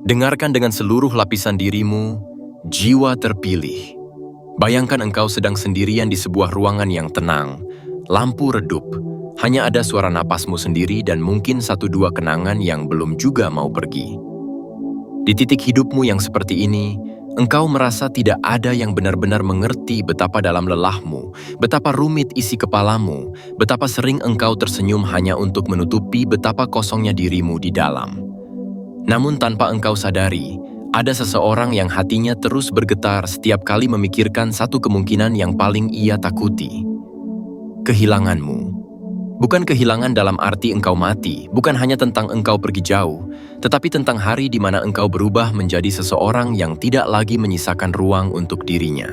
Dengarkan dengan seluruh lapisan dirimu, jiwa terpilih. Bayangkan engkau sedang sendirian di sebuah ruangan yang tenang, lampu redup, hanya ada suara napasmu sendiri dan mungkin 1-2 kenangan yang belum juga mau pergi. Di titik hidupmu yang seperti ini, engkau merasa tidak ada yang benar-benar mengerti betapa dalam lelahmu, betapa rumit isi kepalamu, betapa sering engkau tersenyum hanya untuk menutupi betapa kosongnya dirimu di dalam. Namun tanpa engkau sadari, ada seseorang yang hatinya terus bergetar setiap kali memikirkan satu kemungkinan yang paling ia takuti. Kehilanganmu. Bukan kehilangan dalam arti engkau mati, bukan hanya tentang engkau pergi jauh, tetapi tentang hari di mana engkau berubah menjadi seseorang yang tidak lagi menyisakan ruang untuk dirinya.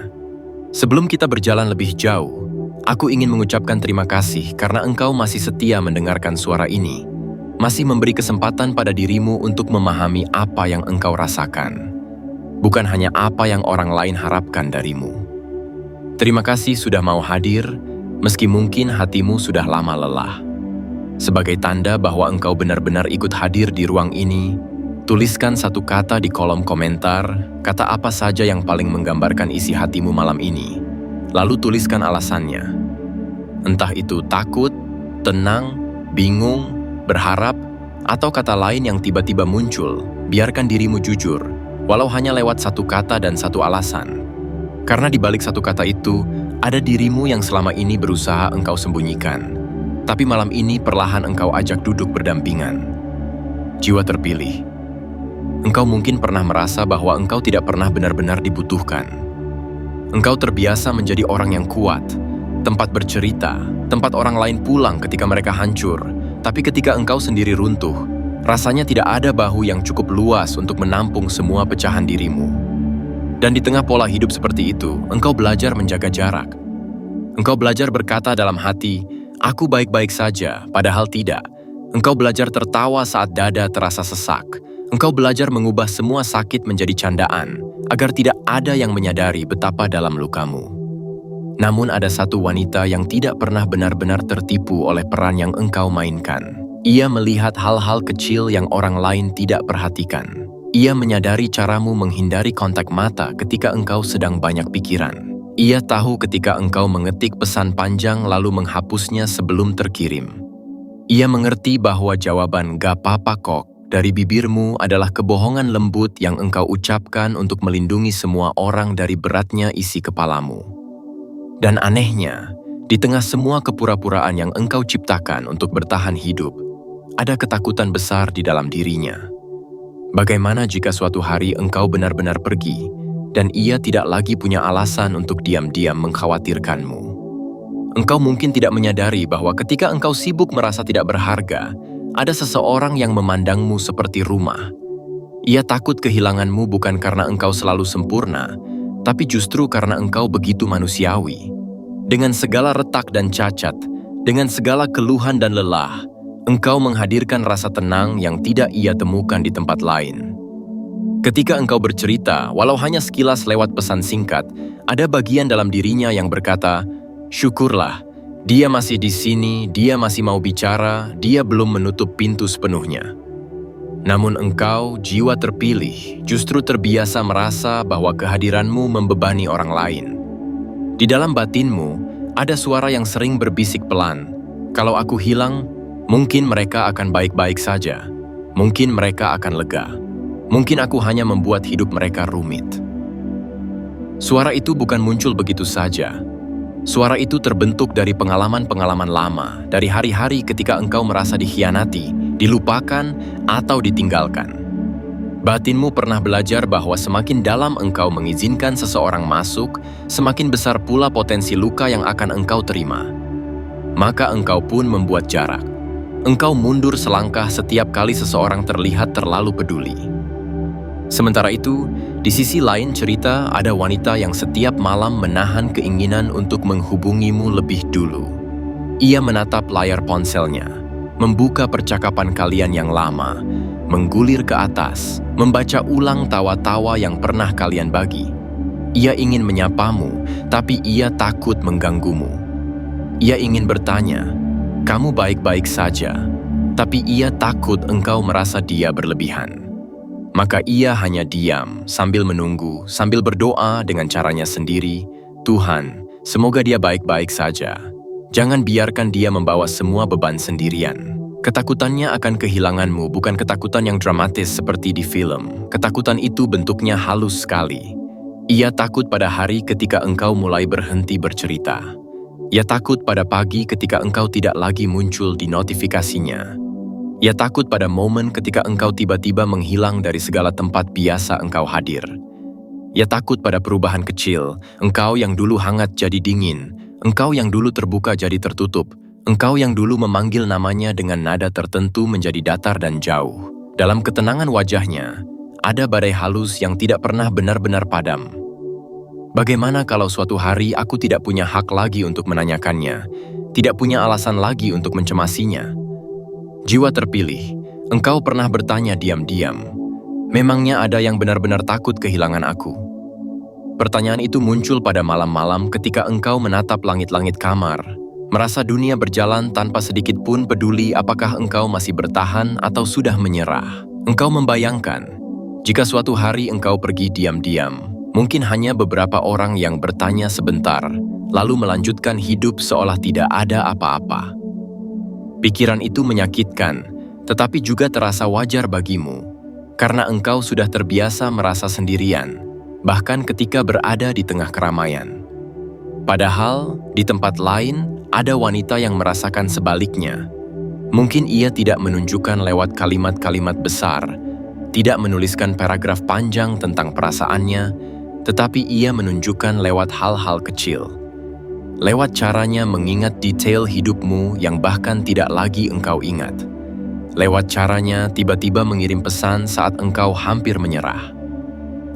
Sebelum kita berjalan lebih jauh, aku ingin mengucapkan terima kasih karena engkau masih setia mendengarkan suara ini. Masih memberi kesempatan pada dirimu untuk memahami apa yang engkau rasakan, bukan hanya apa yang orang lain harapkan darimu. Terima kasih sudah mau hadir, meski mungkin hatimu sudah lama lelah. Sebagai tanda bahwa engkau benar-benar ikut hadir di ruang ini, tuliskan satu kata di kolom komentar, kata apa saja yang paling menggambarkan isi hatimu malam ini. Lalu tuliskan alasannya. Entah itu takut, tenang, bingung, berharap, atau kata lain yang tiba-tiba muncul, biarkan dirimu jujur, walau hanya lewat satu kata dan satu alasan. Karena di balik satu kata itu, ada dirimu yang selama ini berusaha engkau sembunyikan. Tapi malam ini perlahan engkau ajak duduk berdampingan. Jiwa terpilih. Engkau mungkin pernah merasa bahwa engkau tidak pernah benar-benar dibutuhkan. Engkau terbiasa menjadi orang yang kuat, tempat bercerita, tempat orang lain pulang ketika mereka hancur. Tapi ketika engkau sendiri runtuh, rasanya tidak ada bahu yang cukup luas untuk menampung semua pecahan dirimu. Dan di tengah pola hidup seperti itu, engkau belajar menjaga jarak. Engkau belajar berkata dalam hati, "Aku baik-baik saja," padahal tidak. Engkau belajar tertawa saat dada terasa sesak. Engkau belajar mengubah semua sakit menjadi candaan, agar tidak ada yang menyadari betapa dalam lukamu. Namun ada satu wanita yang tidak pernah benar-benar tertipu oleh peran yang engkau mainkan. Ia melihat hal-hal kecil yang orang lain tidak perhatikan. Ia menyadari caramu menghindari kontak mata ketika engkau sedang banyak pikiran. Ia tahu ketika engkau mengetik pesan panjang lalu menghapusnya sebelum terkirim. Ia mengerti bahwa jawaban "gak apa-apa kok" dari bibirmu adalah kebohongan lembut yang engkau ucapkan untuk melindungi semua orang dari beratnya isi kepalamu. Dan anehnya, di tengah semua kepura-puraan yang engkau ciptakan untuk bertahan hidup, ada ketakutan besar di dalam dirinya. Bagaimana jika suatu hari engkau benar-benar pergi, dan ia tidak lagi punya alasan untuk diam-diam mengkhawatirkanmu? Engkau mungkin tidak menyadari bahwa ketika engkau sibuk merasa tidak berharga, ada seseorang yang memandangmu seperti rumah. Ia takut kehilanganmu bukan karena engkau selalu sempurna, tapi justru karena engkau begitu manusiawi. Dengan segala retak dan cacat, dengan segala keluhan dan lelah, engkau menghadirkan rasa tenang yang tidak ia temukan di tempat lain. Ketika engkau bercerita, walau hanya sekilas lewat pesan singkat, ada bagian dalam dirinya yang berkata, "Syukurlah, dia masih di sini, dia masih mau bicara, dia belum menutup pintu sepenuhnya." Namun engkau, jiwa terpilih, justru terbiasa merasa bahwa kehadiranmu membebani orang lain. Di dalam batinmu, ada suara yang sering berbisik pelan. Kalau aku hilang, mungkin mereka akan baik-baik saja. Mungkin mereka akan lega. Mungkin aku hanya membuat hidup mereka rumit. Suara itu bukan muncul begitu saja. Suara itu terbentuk dari pengalaman-pengalaman lama, dari hari-hari ketika engkau merasa dikhianati, dilupakan, atau ditinggalkan. Batinmu pernah belajar bahwa semakin dalam engkau mengizinkan seseorang masuk, semakin besar pula potensi luka yang akan engkau terima. Maka engkau pun membuat jarak. Engkau mundur selangkah setiap kali seseorang terlihat terlalu peduli. Sementara itu, di sisi lain cerita ada wanita yang setiap malam menahan keinginan untuk menghubungimu lebih dulu. Ia menatap layar ponselnya, membuka percakapan kalian yang lama, menggulir ke atas, membaca ulang tawa-tawa yang pernah kalian bagi. Ia ingin menyapamu, tapi ia takut mengganggumu. Ia ingin bertanya, "Kamu baik-baik saja?" Tapi ia takut engkau merasa dia berlebihan. Maka ia hanya diam, sambil menunggu, sambil berdoa dengan caranya sendiri, "Tuhan, semoga dia baik-baik saja. Jangan biarkan dia membawa semua beban sendirian." Ketakutannya akan kehilanganmu bukan ketakutan yang dramatis seperti di film. Ketakutan itu bentuknya halus sekali. Ia takut pada hari ketika engkau mulai berhenti bercerita. Ia takut pada pagi ketika engkau tidak lagi muncul di notifikasinya. Ia takut pada momen ketika engkau tiba-tiba menghilang dari segala tempat biasa engkau hadir. Ia takut pada perubahan kecil, engkau yang dulu hangat jadi dingin, engkau yang dulu terbuka jadi tertutup, engkau yang dulu memanggil namanya dengan nada tertentu menjadi datar dan jauh. Dalam ketenangan wajahnya, ada badai halus yang tidak pernah benar-benar padam. Bagaimana kalau suatu hari aku tidak punya hak lagi untuk menanyakannya, tidak punya alasan lagi untuk mencemasinya? Jiwa terpilih, engkau pernah bertanya diam-diam, memangnya ada yang benar-benar takut kehilangan aku? Pertanyaan itu muncul pada malam-malam ketika engkau menatap langit-langit kamar, merasa dunia berjalan tanpa sedikit pun peduli apakah engkau masih bertahan atau sudah menyerah. Engkau membayangkan, jika suatu hari engkau pergi diam-diam, mungkin hanya beberapa orang yang bertanya sebentar, lalu melanjutkan hidup seolah tidak ada apa-apa. Pikiran itu menyakitkan, tetapi juga terasa wajar bagimu, karena engkau sudah terbiasa merasa sendirian, bahkan ketika berada di tengah keramaian. Padahal, di tempat lain, ada wanita yang merasakan sebaliknya. Mungkin ia tidak menunjukkan lewat kalimat-kalimat besar, tidak menuliskan paragraf panjang tentang perasaannya, tetapi ia menunjukkan lewat hal-hal kecil. Lewat caranya mengingat detail hidupmu yang bahkan tidak lagi engkau ingat. Lewat caranya tiba-tiba mengirim pesan saat engkau hampir menyerah.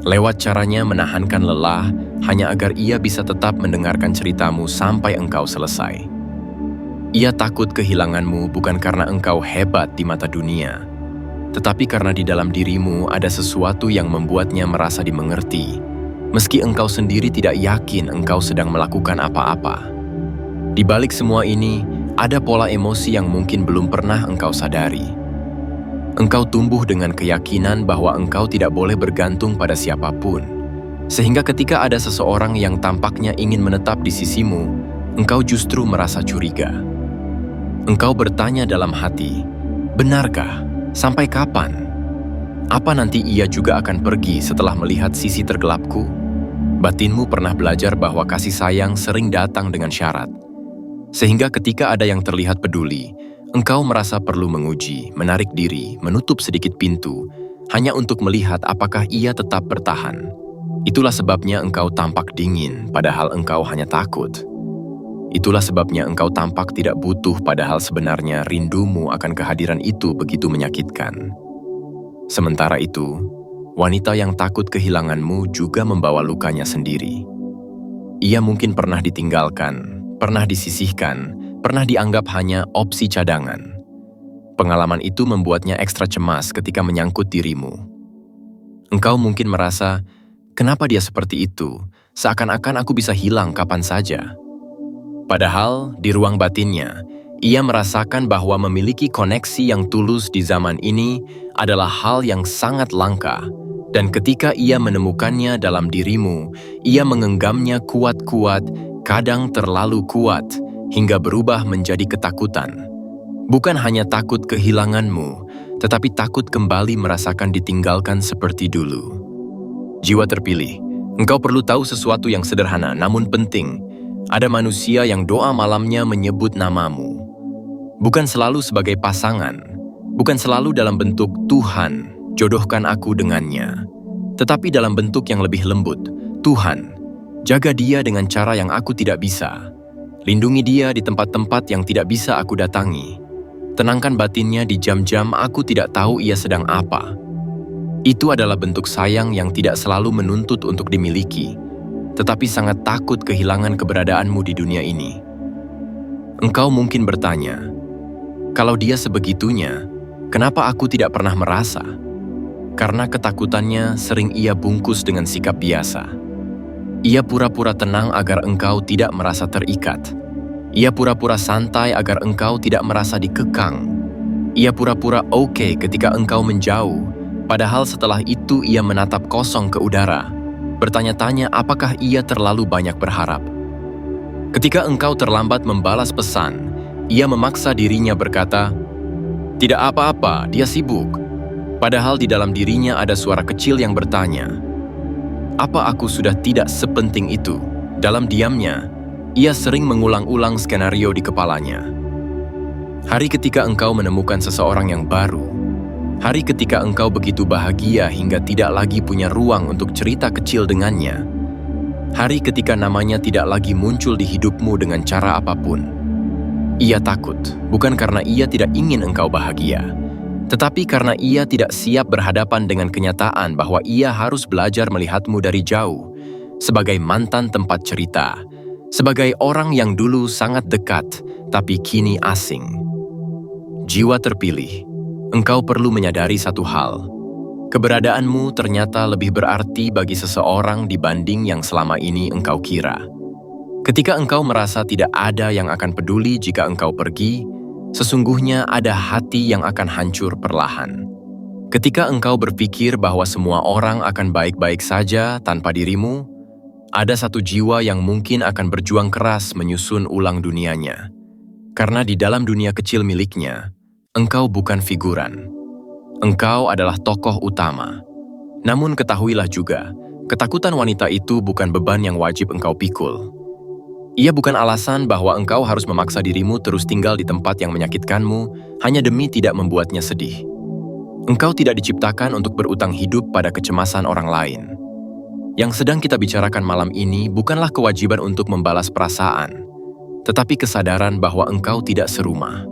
Lewat caranya menahankan lelah hanya agar ia bisa tetap mendengarkan ceritamu sampai engkau selesai. Ia takut kehilanganmu bukan karena engkau hebat di mata dunia, tetapi karena di dalam dirimu ada sesuatu yang membuatnya merasa dimengerti. Meski engkau sendiri tidak yakin engkau sedang melakukan apa-apa. Di balik semua ini, ada pola emosi yang mungkin belum pernah engkau sadari. Engkau tumbuh dengan keyakinan bahwa engkau tidak boleh bergantung pada siapapun. Sehingga ketika ada seseorang yang tampaknya ingin menetap di sisimu, engkau justru merasa curiga. Engkau bertanya dalam hati, benarkah? Sampai kapan? Apa nanti ia juga akan pergi setelah melihat sisi tergelapku? Batinmu pernah belajar bahwa kasih sayang sering datang dengan syarat. Sehingga ketika ada yang terlihat peduli, engkau merasa perlu menguji, menarik diri, menutup sedikit pintu, hanya untuk melihat apakah ia tetap bertahan. Itulah sebabnya engkau tampak dingin, padahal engkau hanya takut. Itulah sebabnya engkau tampak tidak butuh, padahal sebenarnya rindumu akan kehadiran itu begitu menyakitkan. Sementara itu, wanita yang takut kehilanganmu juga membawa lukanya sendiri. Ia mungkin pernah ditinggalkan, pernah disisihkan, pernah dianggap hanya opsi cadangan. Pengalaman itu membuatnya ekstra cemas ketika menyangkut dirimu. Engkau mungkin merasa, kenapa dia seperti itu? Seakan-akan aku bisa hilang kapan saja. Padahal, di ruang batinnya, ia merasakan bahwa memiliki koneksi yang tulus di zaman ini adalah hal yang sangat langka. Dan ketika ia menemukannya dalam dirimu, ia mengenggamnya kuat-kuat, kadang terlalu kuat, hingga berubah menjadi ketakutan. Bukan hanya takut kehilanganmu, tetapi takut kembali merasakan ditinggalkan seperti dulu. Jiwa terpilih, engkau perlu tahu sesuatu yang sederhana namun penting. Ada manusia yang doa malamnya menyebut namamu. Bukan selalu sebagai pasangan, bukan selalu dalam bentuk Tuhan, jodohkan aku dengannya. Tetapi dalam bentuk yang lebih lembut, Tuhan, jaga dia dengan cara yang aku tidak bisa. Lindungi dia di tempat-tempat yang tidak bisa aku datangi. Tenangkan batinnya di jam-jam aku tidak tahu ia sedang apa. Itu adalah bentuk sayang yang tidak selalu menuntut untuk dimiliki, tetapi sangat takut kehilangan keberadaanmu di dunia ini. Engkau mungkin bertanya, kalau dia sebegitunya, kenapa aku tidak pernah merasa? Karena ketakutannya sering ia bungkus dengan sikap biasa. Ia pura-pura tenang agar engkau tidak merasa terikat. Ia pura-pura santai agar engkau tidak merasa dikekang. Ia pura-pura oke ketika engkau menjauh, Padahal setelah itu ia menatap kosong ke udara, bertanya-tanya apakah ia terlalu banyak berharap. Ketika engkau terlambat membalas pesan, ia memaksa dirinya berkata, "Tidak apa-apa, dia sibuk." Padahal di dalam dirinya ada suara kecil yang bertanya, "Apa aku sudah tidak sepenting itu?" Dalam diamnya, ia sering mengulang-ulang skenario di kepalanya. Hari ketika engkau menemukan seseorang yang baru, hari ketika engkau begitu bahagia hingga tidak lagi punya ruang untuk cerita kecil dengannya, hari ketika namanya tidak lagi muncul di hidupmu dengan cara apapun. Ia takut, bukan karena ia tidak ingin engkau bahagia, tetapi karena ia tidak siap berhadapan dengan kenyataan bahwa ia harus belajar melihatmu dari jauh, sebagai mantan tempat cerita, sebagai orang yang dulu sangat dekat, tapi kini asing. Jiwa terpilih, engkau perlu menyadari satu hal. Keberadaanmu ternyata lebih berarti bagi seseorang dibanding yang selama ini engkau kira. Ketika engkau merasa tidak ada yang akan peduli jika engkau pergi, sesungguhnya ada hati yang akan hancur perlahan. Ketika engkau berpikir bahwa semua orang akan baik-baik saja tanpa dirimu, ada satu jiwa yang mungkin akan berjuang keras menyusun ulang dunianya. Karena di dalam dunia kecil miliknya, engkau bukan figuran. Engkau adalah tokoh utama. Namun ketahuilah juga, ketakutan wanita itu bukan beban yang wajib engkau pikul. Ia bukan alasan bahwa engkau harus memaksa dirimu terus tinggal di tempat yang menyakitkanmu hanya demi tidak membuatnya sedih. Engkau tidak diciptakan untuk berutang hidup pada kecemasan orang lain. Yang sedang kita bicarakan malam ini bukanlah kewajiban untuk membalas perasaan, tetapi kesadaran bahwa engkau tidak serumah,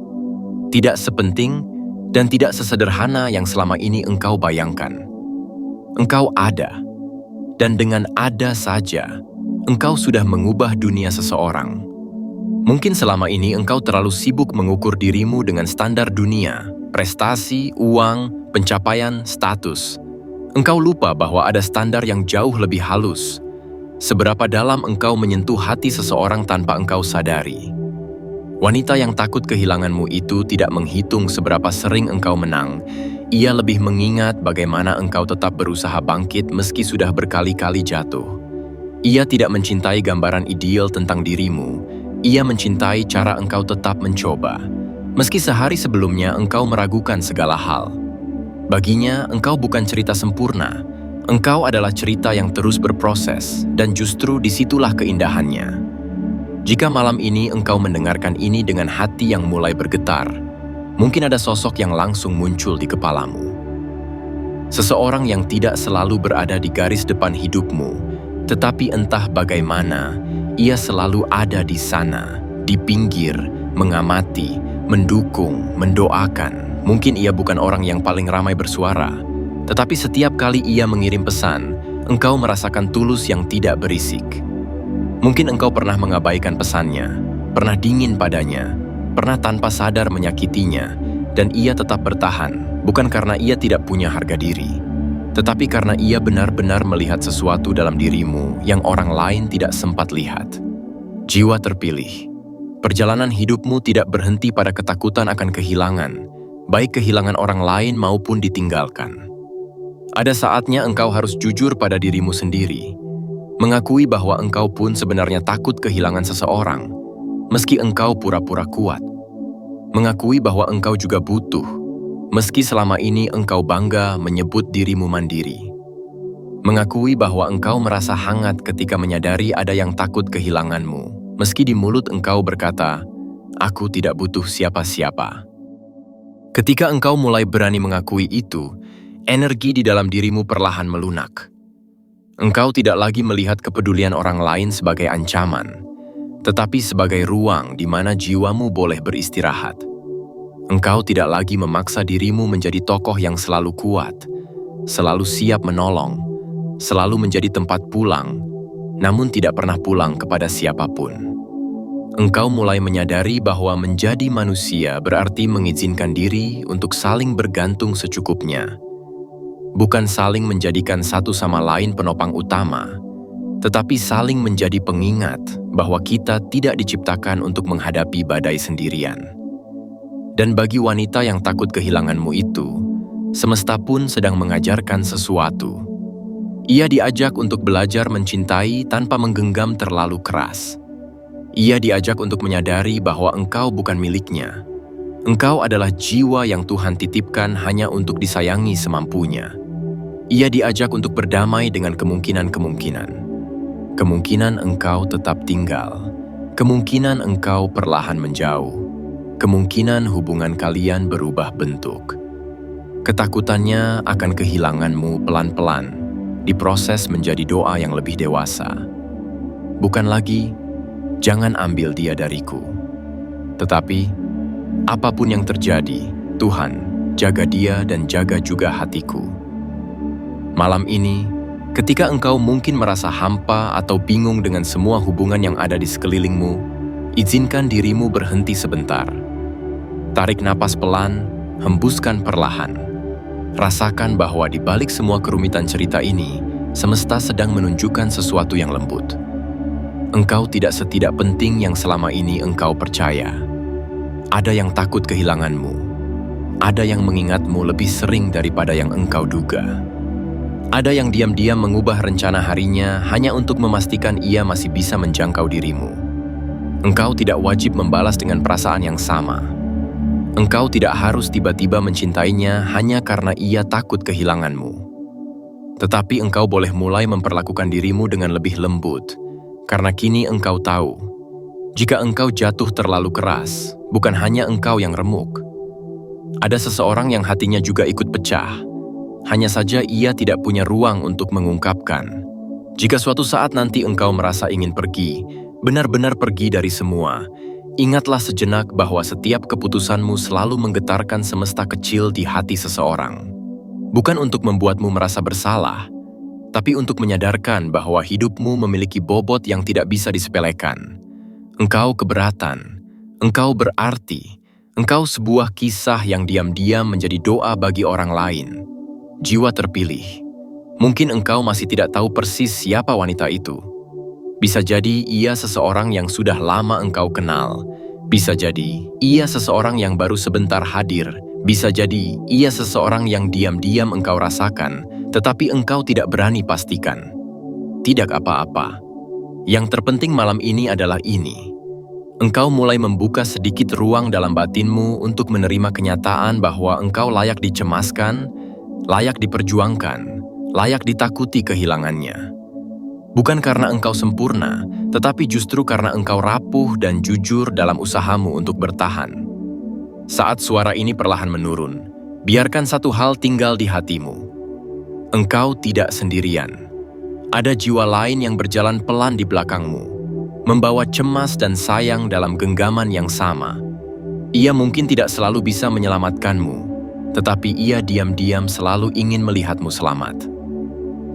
tidak sepenting, dan tidak sesederhana yang selama ini engkau bayangkan. Engkau ada, dan dengan ada saja, engkau sudah mengubah dunia seseorang. Mungkin selama ini engkau terlalu sibuk mengukur dirimu dengan standar dunia, prestasi, uang, pencapaian, status. Engkau lupa bahwa ada standar yang jauh lebih halus. Seberapa dalam engkau menyentuh hati seseorang tanpa engkau sadari. Wanita yang takut kehilanganmu itu tidak menghitung seberapa sering engkau menang. Ia lebih mengingat bagaimana engkau tetap berusaha bangkit meski sudah berkali-kali jatuh. Ia tidak mencintai gambaran ideal tentang dirimu. Ia mencintai cara engkau tetap mencoba. Meski sehari sebelumnya engkau meragukan segala hal. Baginya, engkau bukan cerita sempurna. Engkau adalah cerita yang terus berproses, dan justru disitulah keindahannya. Jika malam ini engkau mendengarkan ini dengan hati yang mulai bergetar, mungkin ada sosok yang langsung muncul di kepalamu. Seseorang yang tidak selalu berada di garis depan hidupmu, tetapi entah bagaimana, ia selalu ada di sana, di pinggir, mengamati, mendukung, mendoakan. Mungkin ia bukan orang yang paling ramai bersuara, tetapi setiap kali ia mengirim pesan, engkau merasakan tulus yang tidak berisik. Mungkin engkau pernah mengabaikan pesannya, pernah dingin padanya, pernah tanpa sadar menyakitinya, dan ia tetap bertahan, bukan karena ia tidak punya harga diri, tetapi karena ia benar-benar melihat sesuatu dalam dirimu yang orang lain tidak sempat lihat. Jiwa terpilih, perjalanan hidupmu tidak berhenti pada ketakutan akan kehilangan, baik kehilangan orang lain maupun ditinggalkan. Ada saatnya engkau harus jujur pada dirimu sendiri, mengakui bahwa engkau pun sebenarnya takut kehilangan seseorang, meski engkau pura-pura kuat. Mengakui bahwa engkau juga butuh, meski selama ini engkau bangga menyebut dirimu mandiri. Mengakui bahwa engkau merasa hangat ketika menyadari ada yang takut kehilanganmu, meski di mulut engkau berkata, "Aku tidak butuh siapa-siapa." Ketika engkau mulai berani mengakui itu, energi di dalam dirimu perlahan melunak. Engkau tidak lagi melihat kepedulian orang lain sebagai ancaman, tetapi sebagai ruang di mana jiwamu boleh beristirahat. Engkau tidak lagi memaksa dirimu menjadi tokoh yang selalu kuat, selalu siap menolong, selalu menjadi tempat pulang, namun tidak pernah pulang kepada siapapun. Engkau mulai menyadari bahwa menjadi manusia berarti mengizinkan diri untuk saling bergantung secukupnya. Bukan saling menjadikan satu sama lain penopang utama, tetapi saling menjadi pengingat bahwa kita tidak diciptakan untuk menghadapi badai sendirian. Dan bagi wanita yang takut kehilanganmu itu, Semesta pun sedang mengajarkan sesuatu. Ia diajak untuk belajar mencintai tanpa menggenggam terlalu keras. Ia diajak untuk menyadari bahwa engkau bukan miliknya. Engkau adalah jiwa yang Tuhan titipkan hanya untuk disayangi semampunya. Ia diajak untuk berdamai dengan kemungkinan-kemungkinan. Kemungkinan engkau tetap tinggal. Kemungkinan engkau perlahan menjauh. Kemungkinan hubungan kalian berubah bentuk. Ketakutannya akan kehilanganmu pelan-pelan, diproses menjadi doa yang lebih dewasa. Bukan lagi, jangan ambil dia dariku. Tetapi, apapun yang terjadi, Tuhan, jaga dia dan jaga juga hatiku. Malam ini, ketika engkau mungkin merasa hampa atau bingung dengan semua hubungan yang ada di sekelilingmu, izinkan dirimu berhenti sebentar. Tarik napas pelan, hembuskan perlahan. Rasakan bahwa di balik semua kerumitan cerita ini, semesta sedang menunjukkan sesuatu yang lembut. Engkau tidak setidak penting yang selama ini engkau percaya. Ada yang takut kehilanganmu. Ada yang mengingatmu lebih sering daripada yang engkau duga. Ada yang diam-diam mengubah rencana harinya hanya untuk memastikan ia masih bisa menjangkau dirimu. Engkau tidak wajib membalas dengan perasaan yang sama. Engkau tidak harus tiba-tiba mencintainya hanya karena ia takut kehilanganmu. Tetapi engkau boleh mulai memperlakukan dirimu dengan lebih lembut, karena kini engkau tahu, jika engkau jatuh terlalu keras, bukan hanya engkau yang remuk. Ada seseorang yang hatinya juga ikut pecah, hanya saja ia tidak punya ruang untuk mengungkapkan. Jika suatu saat nanti engkau merasa ingin pergi, benar-benar pergi dari semua, ingatlah sejenak bahwa setiap keputusanmu selalu menggetarkan semesta kecil di hati seseorang. Bukan untuk membuatmu merasa bersalah, tapi untuk menyadarkan bahwa hidupmu memiliki bobot yang tidak bisa disepelekan. Engkau keberatan, engkau berarti, engkau sebuah kisah yang diam-diam menjadi doa bagi orang lain. Jiwa terpilih. Mungkin engkau masih tidak tahu persis siapa wanita itu. Bisa jadi ia seseorang yang sudah lama engkau kenal. Bisa jadi ia seseorang yang baru sebentar hadir. Bisa jadi ia seseorang yang diam-diam engkau rasakan, tetapi engkau tidak berani pastikan. Tidak apa-apa. Yang terpenting malam ini adalah ini. Engkau mulai membuka sedikit ruang dalam batinmu untuk menerima kenyataan bahwa engkau layak dicemaskan, layak diperjuangkan, layak ditakuti kehilangannya. Bukan karena engkau sempurna, tetapi justru karena engkau rapuh dan jujur dalam usahamu untuk bertahan. Saat suara ini perlahan menurun, biarkan satu hal tinggal di hatimu. Engkau tidak sendirian. Ada jiwa lain yang berjalan pelan di belakangmu, membawa cemas dan sayang dalam genggaman yang sama. Ia mungkin tidak selalu bisa menyelamatkanmu, tetapi ia diam-diam selalu ingin melihatmu selamat.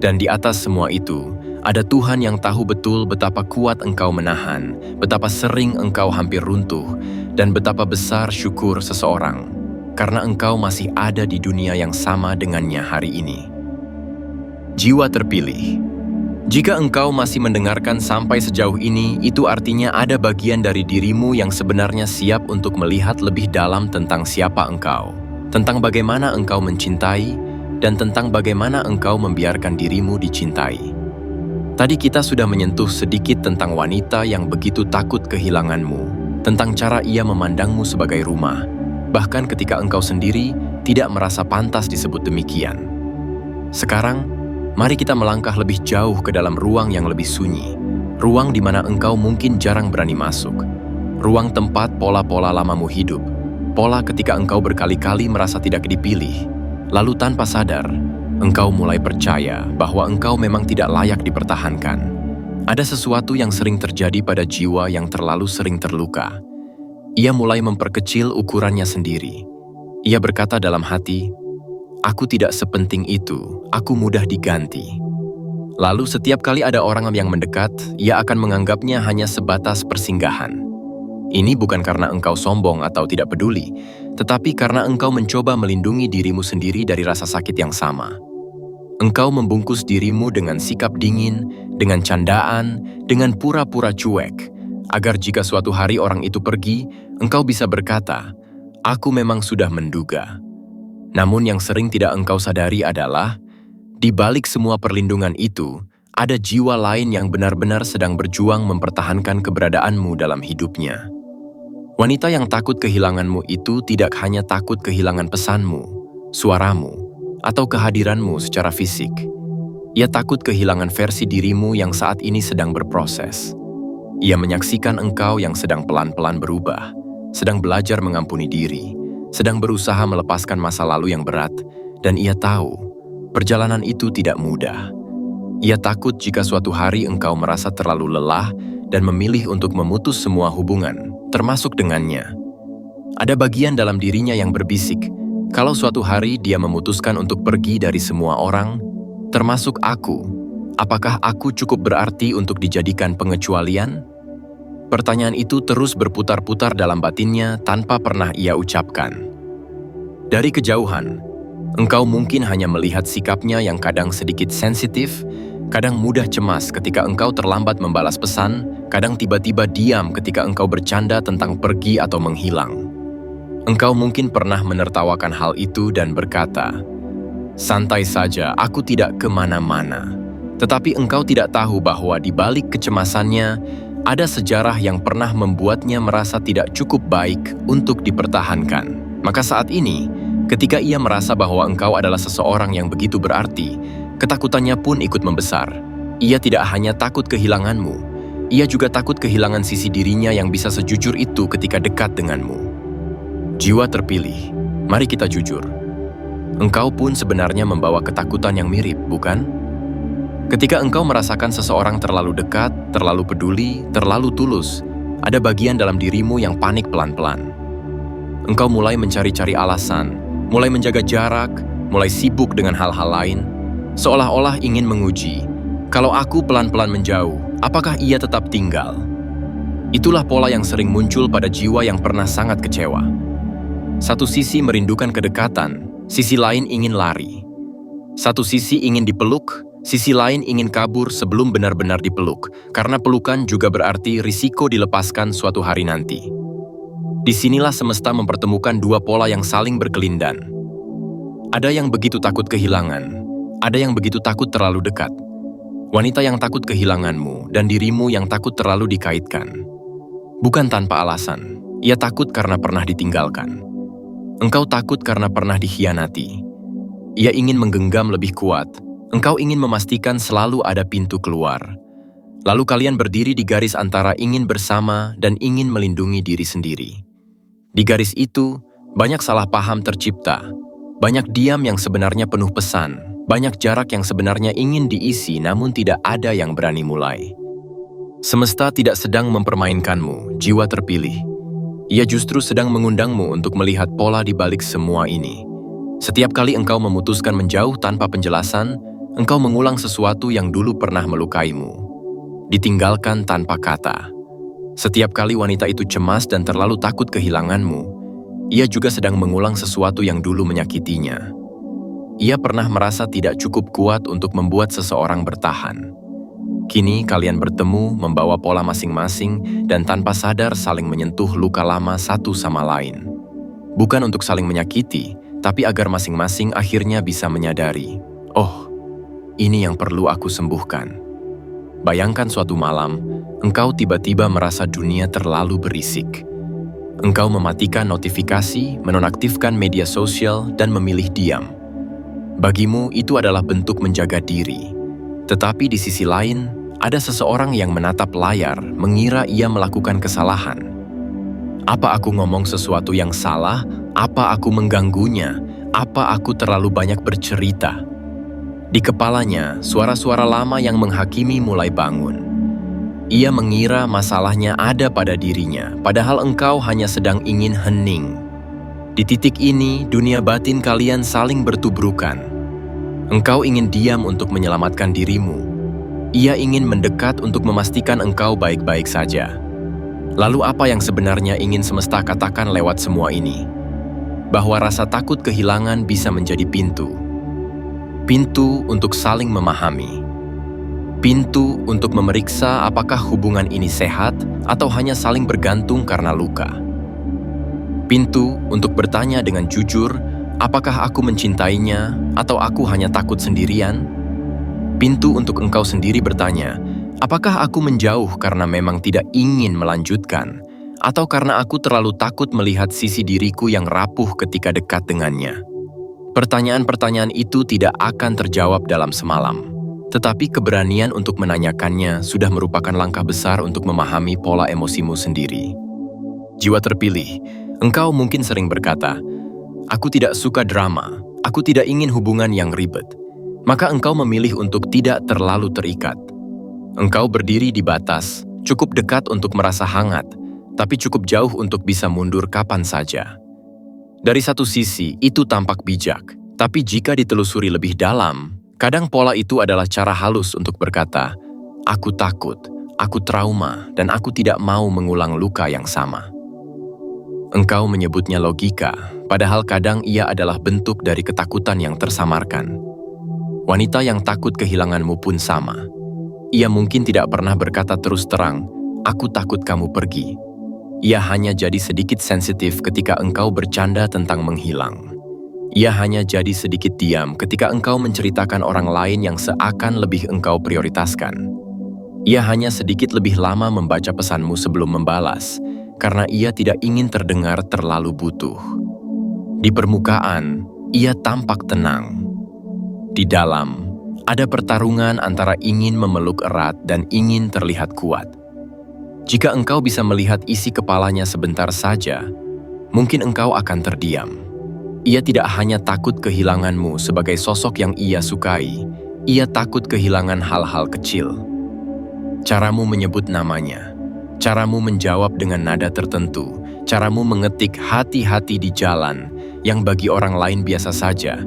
Dan di atas semua itu, ada Tuhan yang tahu betul betapa kuat engkau menahan, betapa sering engkau hampir runtuh, dan betapa besar syukur seseorang, karena engkau masih ada di dunia yang sama dengannya hari ini. Jiwa terpilih. Jika engkau masih mendengarkan sampai sejauh ini, itu artinya ada bagian dari dirimu yang sebenarnya siap untuk melihat lebih dalam tentang siapa engkau, tentang bagaimana engkau mencintai, dan tentang bagaimana engkau membiarkan dirimu dicintai. Tadi kita sudah menyentuh sedikit tentang wanita yang begitu takut kehilanganmu, tentang cara ia memandangmu sebagai rumah, bahkan ketika engkau sendiri tidak merasa pantas disebut demikian. Sekarang, mari kita melangkah lebih jauh ke dalam ruang yang lebih sunyi, ruang di mana engkau mungkin jarang berani masuk, ruang tempat pola-pola lamamu hidup, pola ketika engkau berkali-kali merasa tidak dipilih, lalu tanpa sadar, engkau mulai percaya bahwa engkau memang tidak layak dipertahankan. Ada sesuatu yang sering terjadi pada jiwa yang terlalu sering terluka. Ia mulai memperkecil ukurannya sendiri. Ia berkata dalam hati, "Aku tidak sepenting itu, aku mudah diganti." Lalu setiap kali ada orang yang mendekat, ia akan menganggapnya hanya sebatas persinggahan. Ini bukan karena engkau sombong atau tidak peduli, tetapi karena engkau mencoba melindungi dirimu sendiri dari rasa sakit yang sama. Engkau membungkus dirimu dengan sikap dingin, dengan candaan, dengan pura-pura cuek, agar jika suatu hari orang itu pergi, engkau bisa berkata, "Aku memang sudah menduga." Namun yang sering tidak engkau sadari adalah, di balik semua perlindungan itu, ada jiwa lain yang benar-benar sedang berjuang mempertahankan keberadaanmu dalam hidupnya. Wanita yang takut kehilanganmu itu tidak hanya takut kehilangan pesanmu, suaramu, atau kehadiranmu secara fisik. Ia takut kehilangan versi dirimu yang saat ini sedang berproses. Ia menyaksikan engkau yang sedang pelan-pelan berubah, sedang belajar mengampuni diri, sedang berusaha melepaskan masa lalu yang berat, dan ia tahu perjalanan itu tidak mudah. Ia takut jika suatu hari engkau merasa terlalu lelah dan memilih untuk memutus semua hubungan, termasuk dengannya. Ada bagian dalam dirinya yang berbisik, kalau suatu hari dia memutuskan untuk pergi dari semua orang, termasuk aku, apakah aku cukup berarti untuk dijadikan pengecualian? Pertanyaan itu terus berputar-putar dalam batinnya tanpa pernah ia ucapkan. Dari kejauhan, engkau mungkin hanya melihat sikapnya yang kadang sedikit sensitif, kadang mudah cemas ketika engkau terlambat membalas pesan, kadang tiba-tiba diam ketika engkau bercanda tentang pergi atau menghilang. Engkau mungkin pernah menertawakan hal itu dan berkata, "Santai saja, aku tidak kemana-mana." Tetapi engkau tidak tahu bahwa di balik kecemasannya, ada sejarah yang pernah membuatnya merasa tidak cukup baik untuk dipertahankan. Maka saat ini, ketika ia merasa bahwa engkau adalah seseorang yang begitu berarti, ketakutannya pun ikut membesar. Ia tidak hanya takut kehilanganmu, ia juga takut kehilangan sisi dirinya yang bisa sejujur itu ketika dekat denganmu. Jiwa terpilih, mari kita jujur. Engkau pun sebenarnya membawa ketakutan yang mirip, bukan? Ketika engkau merasakan seseorang terlalu dekat, terlalu peduli, terlalu tulus, ada bagian dalam dirimu yang panik pelan-pelan. Engkau mulai mencari-cari alasan, mulai menjaga jarak, mulai sibuk dengan hal-hal lain, seolah-olah ingin menguji, kalau aku pelan-pelan menjauh, apakah ia tetap tinggal? Itulah pola yang sering muncul pada jiwa yang pernah sangat kecewa. Satu sisi merindukan kedekatan, sisi lain ingin lari. Satu sisi ingin dipeluk, sisi lain ingin kabur sebelum benar-benar dipeluk, karena pelukan juga berarti risiko dilepaskan suatu hari nanti. Disinilah semesta mempertemukan dua pola yang saling berkelindan. Ada yang begitu takut kehilangan, ada yang begitu takut terlalu dekat. Wanita yang takut kehilanganmu dan dirimu yang takut terlalu dikaitkan. Bukan tanpa alasan, ia takut karena pernah ditinggalkan. Engkau takut karena pernah dikhianati. Ia ingin menggenggam lebih kuat. Engkau ingin memastikan selalu ada pintu keluar. Lalu kalian berdiri di garis antara ingin bersama dan ingin melindungi diri sendiri. Di garis itu, banyak salah paham tercipta. Banyak diam yang sebenarnya penuh pesan. Banyak jarak yang sebenarnya ingin diisi namun tidak ada yang berani mulai. Semesta tidak sedang mempermainkanmu, jiwa terpilih. Ia justru sedang mengundangmu untuk melihat pola di balik semua ini. Setiap kali engkau memutuskan menjauh tanpa penjelasan, engkau mengulang sesuatu yang dulu pernah melukaimu. Ditinggalkan tanpa kata. Setiap kali wanita itu cemas dan terlalu takut kehilanganmu, ia juga sedang mengulang sesuatu yang dulu menyakitinya. Ia pernah merasa tidak cukup kuat untuk membuat seseorang bertahan. Kini kalian bertemu membawa pola masing-masing dan tanpa sadar saling menyentuh luka lama satu sama lain. Bukan untuk saling menyakiti, tapi agar masing-masing akhirnya bisa menyadari, oh, ini yang perlu aku sembuhkan. Bayangkan suatu malam, engkau tiba-tiba merasa dunia terlalu berisik. Engkau mematikan notifikasi, menonaktifkan media sosial, dan memilih diam. Bagimu itu adalah bentuk menjaga diri. Tetapi di sisi lain, ada seseorang yang menatap layar, mengira ia melakukan kesalahan. Apa aku ngomong sesuatu yang salah? Apa aku mengganggunya? Apa aku terlalu banyak bercerita? Di kepalanya, suara-suara lama yang menghakimi mulai bangun. Ia mengira masalahnya ada pada dirinya, padahal engkau hanya sedang ingin hening. Di titik ini, dunia batin kalian saling bertubrukan. Engkau ingin diam untuk menyelamatkan dirimu. Ia ingin mendekat untuk memastikan engkau baik-baik saja. Lalu apa yang sebenarnya ingin semesta katakan lewat semua ini? Bahwa rasa takut kehilangan bisa menjadi pintu. Pintu untuk saling memahami. Pintu untuk memeriksa apakah hubungan ini sehat atau hanya saling bergantung karena luka. Pintu untuk bertanya dengan jujur, Apakah aku mencintainya atau aku hanya takut sendirian? Pintu untuk engkau sendiri bertanya, apakah aku menjauh karena memang tidak ingin melanjutkan, atau karena aku terlalu takut melihat sisi diriku yang rapuh ketika dekat dengannya? Pertanyaan-pertanyaan itu tidak akan terjawab dalam semalam, tetapi keberanian untuk menanyakannya sudah merupakan langkah besar untuk memahami pola emosimu sendiri. Jiwa terpilih, engkau mungkin sering berkata, "Aku tidak suka drama, aku tidak ingin hubungan yang ribet." Maka engkau memilih untuk tidak terlalu terikat. Engkau berdiri di batas, cukup dekat untuk merasa hangat, tapi cukup jauh untuk bisa mundur kapan saja. Dari satu sisi, itu tampak bijak, tapi jika ditelusuri lebih dalam, kadang pola itu adalah cara halus untuk berkata, "Aku takut, aku trauma, dan aku tidak mau mengulang luka yang sama." Engkau menyebutnya logika, padahal kadang ia adalah bentuk dari ketakutan yang tersamarkan. Wanita yang takut kehilanganmu pun sama. Ia mungkin tidak pernah berkata terus terang, "Aku takut kamu pergi." Ia hanya jadi sedikit sensitif ketika engkau bercanda tentang menghilang. Ia hanya jadi sedikit diam ketika engkau menceritakan orang lain yang seakan lebih engkau prioritaskan. Ia hanya sedikit lebih lama membaca pesanmu sebelum membalas, karena ia tidak ingin terdengar terlalu butuh. Di permukaan, ia tampak tenang. Di dalam, ada pertarungan antara ingin memeluk erat dan ingin terlihat kuat. Jika engkau bisa melihat isi kepalanya sebentar saja, mungkin engkau akan terdiam. Ia tidak hanya takut kehilanganmu sebagai sosok yang ia sukai, ia takut kehilangan hal-hal kecil. Caramu menyebut namanya, caramu menjawab dengan nada tertentu, caramu mengetik hati-hati di jalan yang bagi orang lain biasa saja,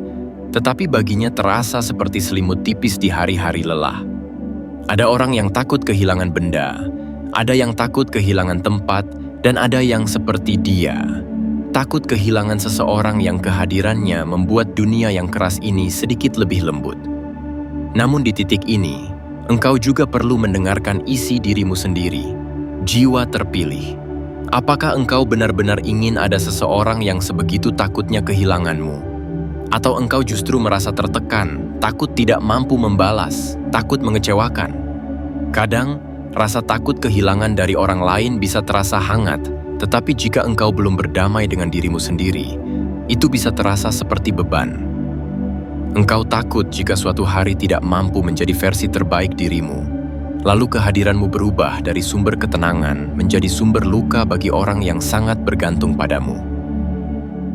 tetapi baginya terasa seperti selimut tipis di hari-hari lelah. Ada orang yang takut kehilangan benda, ada yang takut kehilangan tempat, dan ada yang seperti dia, takut kehilangan seseorang yang kehadirannya membuat dunia yang keras ini sedikit lebih lembut. Namun di titik ini, engkau juga perlu mendengarkan isi dirimu sendiri, jiwa terpilih. Apakah engkau benar-benar ingin ada seseorang yang sebegitu takutnya kehilanganmu? Atau engkau justru merasa tertekan, takut tidak mampu membalas, takut mengecewakan? Kadang, rasa takut kehilangan dari orang lain bisa terasa hangat, tetapi jika engkau belum berdamai dengan dirimu sendiri, itu bisa terasa seperti beban. Engkau takut jika suatu hari tidak mampu menjadi versi terbaik dirimu, lalu kehadiranmu berubah dari sumber ketenangan menjadi sumber luka bagi orang yang sangat bergantung padamu.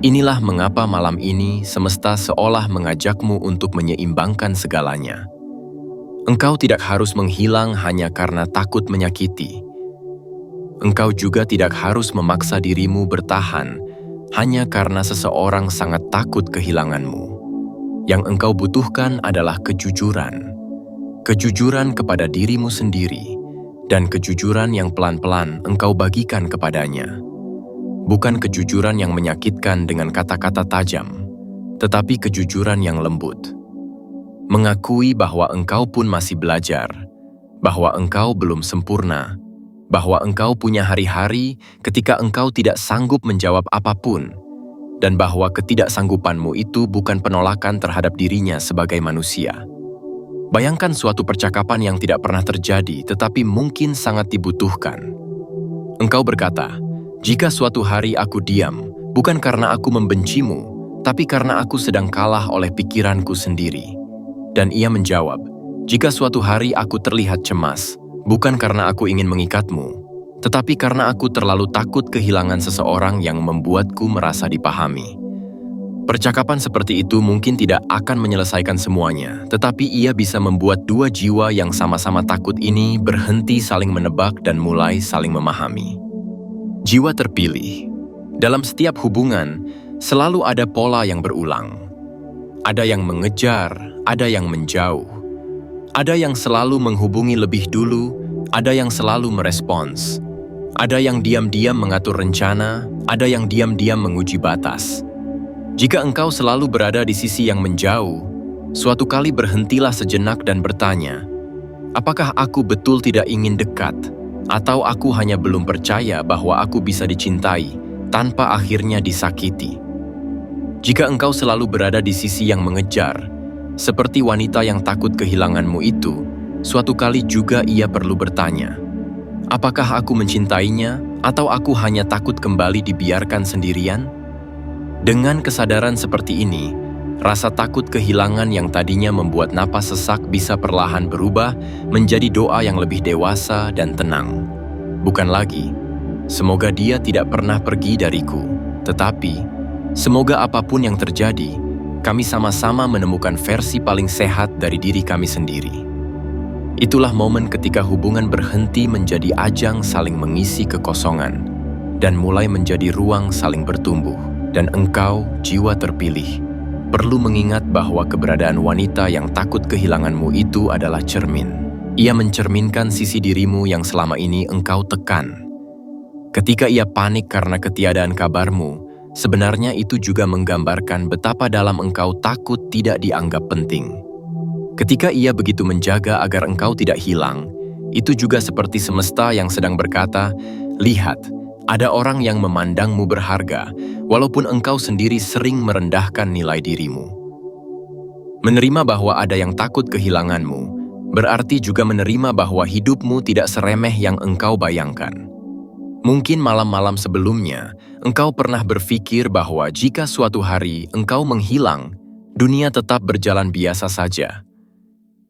Inilah mengapa malam ini semesta seolah mengajakmu untuk menyeimbangkan segalanya. Engkau tidak harus menghilang hanya karena takut menyakiti. Engkau juga tidak harus memaksa dirimu bertahan hanya karena seseorang sangat takut kehilanganmu. Yang engkau butuhkan adalah kejujuran. Kejujuran kepada dirimu sendiri, dan kejujuran yang pelan-pelan engkau bagikan kepadanya. Bukan kejujuran yang menyakitkan dengan kata-kata tajam, tetapi kejujuran yang lembut. Mengakui bahwa engkau pun masih belajar, bahwa engkau belum sempurna, bahwa engkau punya hari-hari ketika engkau tidak sanggup menjawab apapun, dan bahwa ketidaksanggupanmu itu bukan penolakan terhadap dirinya sebagai manusia. Bayangkan suatu percakapan yang tidak pernah terjadi tetapi mungkin sangat dibutuhkan. Engkau berkata, "Jika suatu hari aku diam, bukan karena aku membencimu, tapi karena aku sedang kalah oleh pikiranku sendiri." Dan ia menjawab, "Jika suatu hari aku terlihat cemas, bukan karena aku ingin mengikatmu, tetapi karena aku terlalu takut kehilangan seseorang yang membuatku merasa dipahami." Percakapan seperti itu mungkin tidak akan menyelesaikan semuanya, tetapi ia bisa membuat dua jiwa yang sama-sama takut ini berhenti saling menebak dan mulai saling memahami. Jiwa terpilih. Dalam setiap hubungan, selalu ada pola yang berulang. Ada yang mengejar, ada yang menjauh. Ada yang selalu menghubungi lebih dulu, ada yang selalu merespons. Ada yang diam-diam mengatur rencana, ada yang diam-diam menguji batas. Jika engkau selalu berada di sisi yang menjauh, suatu kali berhentilah sejenak dan bertanya, apakah aku betul tidak ingin dekat? Atau aku hanya belum percaya bahwa aku bisa dicintai tanpa akhirnya disakiti? Jika engkau selalu berada di sisi yang mengejar, seperti wanita yang takut kehilanganmu itu, suatu kali juga ia perlu bertanya, apakah aku mencintainya atau aku hanya takut kembali dibiarkan sendirian? Dengan kesadaran seperti ini, rasa takut kehilangan yang tadinya membuat napas sesak bisa perlahan berubah menjadi doa yang lebih dewasa dan tenang. Bukan lagi, semoga dia tidak pernah pergi dariku, tetapi semoga apapun yang terjadi, kami sama-sama menemukan versi paling sehat dari diri kami sendiri. Itulah momen ketika hubungan berhenti menjadi ajang saling mengisi kekosongan dan mulai menjadi ruang saling bertumbuh. Dan engkau, jiwa terpilih, perlu mengingat bahwa keberadaan wanita yang takut kehilanganmu itu adalah cermin. Ia mencerminkan sisi dirimu yang selama ini engkau tekan. Ketika ia panik karena ketiadaan kabarmu, sebenarnya itu juga menggambarkan betapa dalam engkau takut tidak dianggap penting. Ketika ia begitu menjaga agar engkau tidak hilang, itu juga seperti semesta yang sedang berkata, "Lihat, ada orang yang memandangmu berharga, walaupun engkau sendiri sering merendahkan nilai dirimu." Menerima bahwa ada yang takut kehilanganmu, berarti juga menerima bahwa hidupmu tidak seremeh yang engkau bayangkan. Mungkin malam-malam sebelumnya, engkau pernah berpikir bahwa jika suatu hari engkau menghilang, dunia tetap berjalan biasa saja.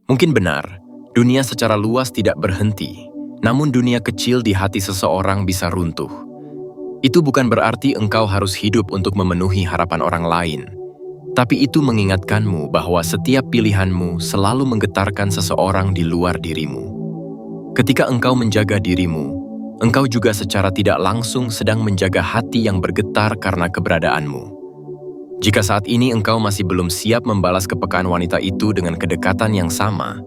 Mungkin benar, dunia secara luas tidak berhenti, namun dunia kecil di hati seseorang bisa runtuh. Itu bukan berarti engkau harus hidup untuk memenuhi harapan orang lain, tapi itu mengingatkanmu bahwa setiap pilihanmu selalu menggetarkan seseorang di luar dirimu. Ketika engkau menjaga dirimu, engkau juga secara tidak langsung sedang menjaga hati yang bergetar karena keberadaanmu. Jika saat ini engkau masih belum siap membalas kepekaan wanita itu dengan kedekatan yang sama,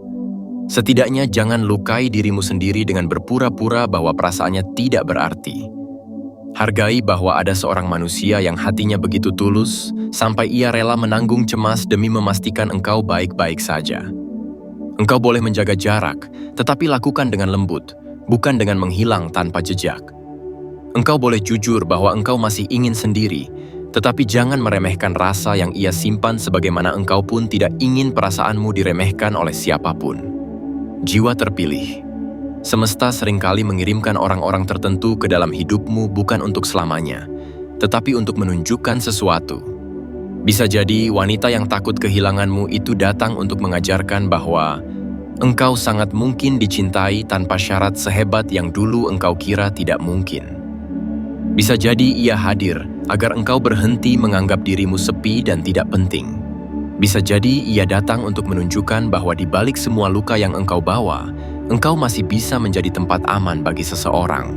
setidaknya jangan lukai dirimu sendiri dengan berpura-pura bahwa perasaannya tidak berarti. Hargai bahwa ada seorang manusia yang hatinya begitu tulus, sampai ia rela menanggung cemas demi memastikan engkau baik-baik saja. Engkau boleh menjaga jarak, tetapi lakukan dengan lembut, bukan dengan menghilang tanpa jejak. Engkau boleh jujur bahwa engkau masih ingin sendiri, tetapi jangan meremehkan rasa yang ia simpan sebagaimana engkau pun tidak ingin perasaanmu diremehkan oleh siapapun. Jiwa terpilih. Semesta seringkali mengirimkan orang-orang tertentu ke dalam hidupmu bukan untuk selamanya, tetapi untuk menunjukkan sesuatu. Bisa jadi wanita yang takut kehilanganmu itu datang untuk mengajarkan bahwa engkau sangat mungkin dicintai tanpa syarat sehebat yang dulu engkau kira tidak mungkin. Bisa jadi ia hadir agar engkau berhenti menganggap dirimu sepi dan tidak penting. Bisa jadi ia datang untuk menunjukkan bahwa di balik semua luka yang engkau bawa, engkau masih bisa menjadi tempat aman bagi seseorang.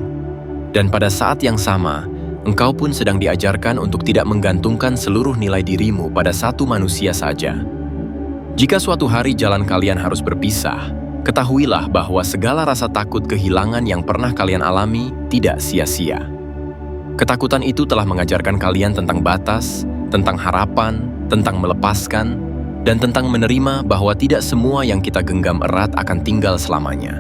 Dan pada saat yang sama, engkau pun sedang diajarkan untuk tidak menggantungkan seluruh nilai dirimu pada satu manusia saja. Jika suatu hari jalan kalian harus berpisah, ketahuilah bahwa segala rasa takut kehilangan yang pernah kalian alami tidak sia-sia. Ketakutan itu telah mengajarkan kalian tentang batas, tentang harapan, tentang melepaskan, dan tentang menerima bahwa tidak semua yang kita genggam erat akan tinggal selamanya.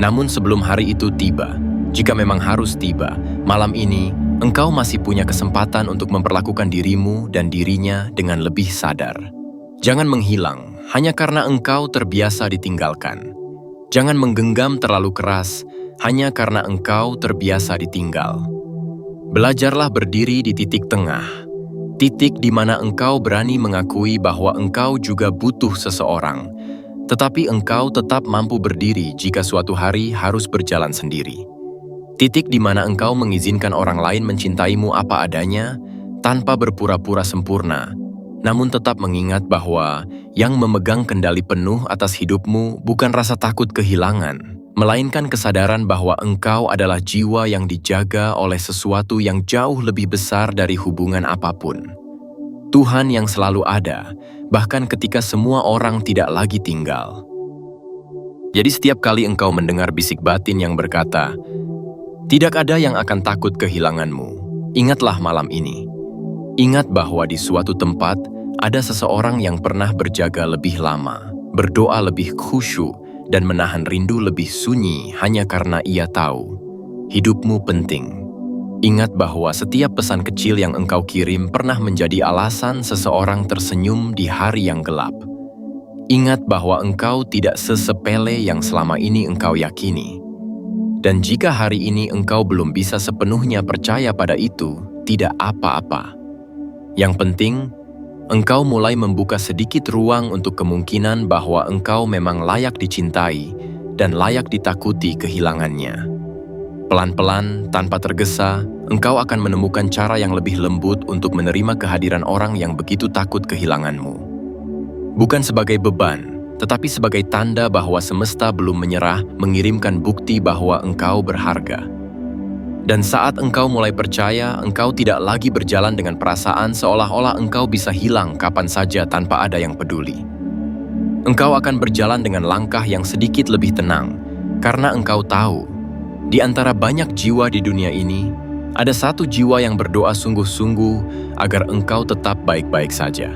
Namun sebelum hari itu tiba, jika memang harus tiba, malam ini engkau masih punya kesempatan untuk memperlakukan dirimu dan dirinya dengan lebih sadar. Jangan menghilang hanya karena engkau terbiasa ditinggalkan. Jangan menggenggam terlalu keras hanya karena engkau terbiasa ditinggal. Belajarlah berdiri di titik tengah, titik di mana engkau berani mengakui bahwa engkau juga butuh seseorang, tetapi engkau tetap mampu berdiri jika suatu hari harus berjalan sendiri. Titik di mana engkau mengizinkan orang lain mencintaimu apa adanya, tanpa berpura-pura sempurna, namun tetap mengingat bahwa yang memegang kendali penuh atas hidupmu bukan rasa takut kehilangan, melainkan kesadaran bahwa engkau adalah jiwa yang dijaga oleh sesuatu yang jauh lebih besar dari hubungan apapun. Tuhan yang selalu ada, bahkan ketika semua orang tidak lagi tinggal. Jadi setiap kali engkau mendengar bisik batin yang berkata, "Tidak ada yang akan takut kehilanganmu," ingatlah malam ini. Ingat bahwa di suatu tempat ada seseorang yang pernah berjaga lebih lama, berdoa lebih khusyuk, dan menahan rindu lebih sunyi hanya karena ia tahu hidupmu penting. Ingat bahwa setiap pesan kecil yang engkau kirim pernah menjadi alasan seseorang tersenyum di hari yang gelap. Ingat bahwa engkau tidak sesepele yang selama ini engkau yakini. Dan jika hari ini engkau belum bisa sepenuhnya percaya pada itu, tidak apa-apa. Yang penting, engkau mulai membuka sedikit ruang untuk kemungkinan bahwa engkau memang layak dicintai dan layak ditakuti kehilangannya. Pelan-pelan, tanpa tergesa, engkau akan menemukan cara yang lebih lembut untuk menerima kehadiran orang yang begitu takut kehilanganmu. Bukan sebagai beban, tetapi sebagai tanda bahwa semesta belum menyerah mengirimkan bukti bahwa engkau berharga. Dan saat engkau mulai percaya, engkau tidak lagi berjalan dengan perasaan seolah-olah engkau bisa hilang kapan saja tanpa ada yang peduli. Engkau akan berjalan dengan langkah yang sedikit lebih tenang, karena engkau tahu, di antara banyak jiwa di dunia ini, ada satu jiwa yang berdoa sungguh-sungguh agar engkau tetap baik-baik saja.